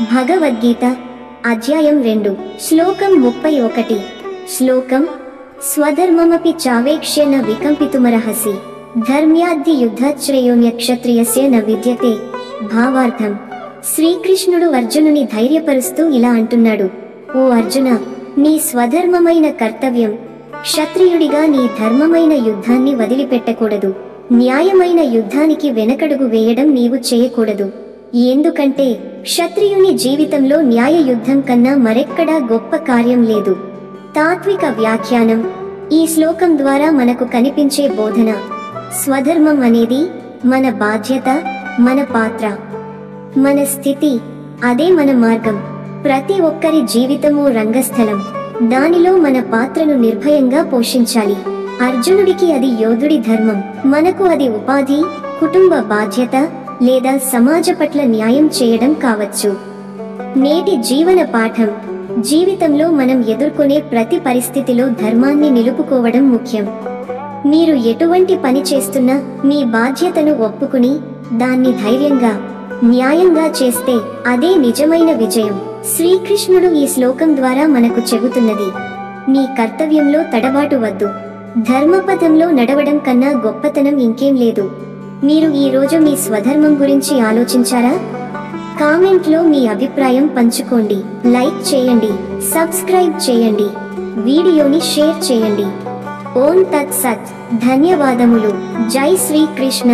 భగవద్గీత అధ్యాయం 2 శ్లోకం 31 శ్లోకం స్వధర్మమపి చావేక్ష్య న వికంపితుమర్హసి ధర్మ్యాద్ది యుద్ధశ్రేయోన్యక్షత్రియస్య న విద్యతే భావార్థం శ్రీకృష్ణుడు అర్జునుని ధైర్యపరుస్తూ ఇలా అంటున్నాడు, ఓ అర్జున, నీ స్వధర్మమైన కర్తవ్యం, క్షత్రియుడిగా నీ ధర్మమైన యుద్ధాన్ని వదిలిపెట్టకూడదు. న్యాయమైన యుద్ధానికి వెనకడుగు వేయడం నీవు చేయకూడదు. ఎందుకంటే క్షత్రియుని జీవితంలో న్యాయ యుద్ధం కన్నా మరెక్కడా గొప్ప కార్యం లేదు. తాత్విక వ్యాఖ్యానం. ఈ శ్లోకం ద్వారా మనకు కనిపించే బోధన, స్వధర్మం అనేది మన బాధ్యత, మన పాత్ర, మన స్థితి, అదే మన మార్గం. ప్రతి ఒక్కరి జీవితమూ రంగస్థలం. దానిలో మన పాత్రను నిర్భయంగా పోషించాలి. అర్జునుడికి అది యోధుడి ధర్మం, మనకు అది ఉపాధి, కుటుంబ బాధ్యత లేదా సమాజ పట్ల న్యాయం చేయడం కావచ్చు. నేటి జీవన పాఠం, జీవితంలో మనం ఎదుర్కొనే ప్రతి పరిస్థితిలో ధర్మాన్ని నిలుపుకోవడం ముఖ్యం. మీరు ఎటువంటి పని చేస్తున్నా మీ బాధ్యతను ఒప్పుకుని దాన్ని ధైర్యంగా, న్యాయంగా చేస్తే అదే నిజమైన విజయం. శ్రీకృష్ణుడు ఈ శ్లోకం ద్వారా మనకు చెబుతున్నది, నీ కర్తవ్యంలో తడబాటు వద్దు. ధర్మపథంలో నడవడం కన్నా గొప్పతనం ఇంకేం లేదు. మీరు ఈ రోజు మీ స్వధర్మం గురించి ఆలోచించారా? కామెంట్లో మీ అభిప్రాయం పంచుకోండి. లైక్ చేయండి, సబ్స్క్రైబ్ చేయండి, వీడియోని షేర్ చేయండి. ఓం తత్ సత్. ధన్యవాదములు. జై శ్రీకృష్ణ.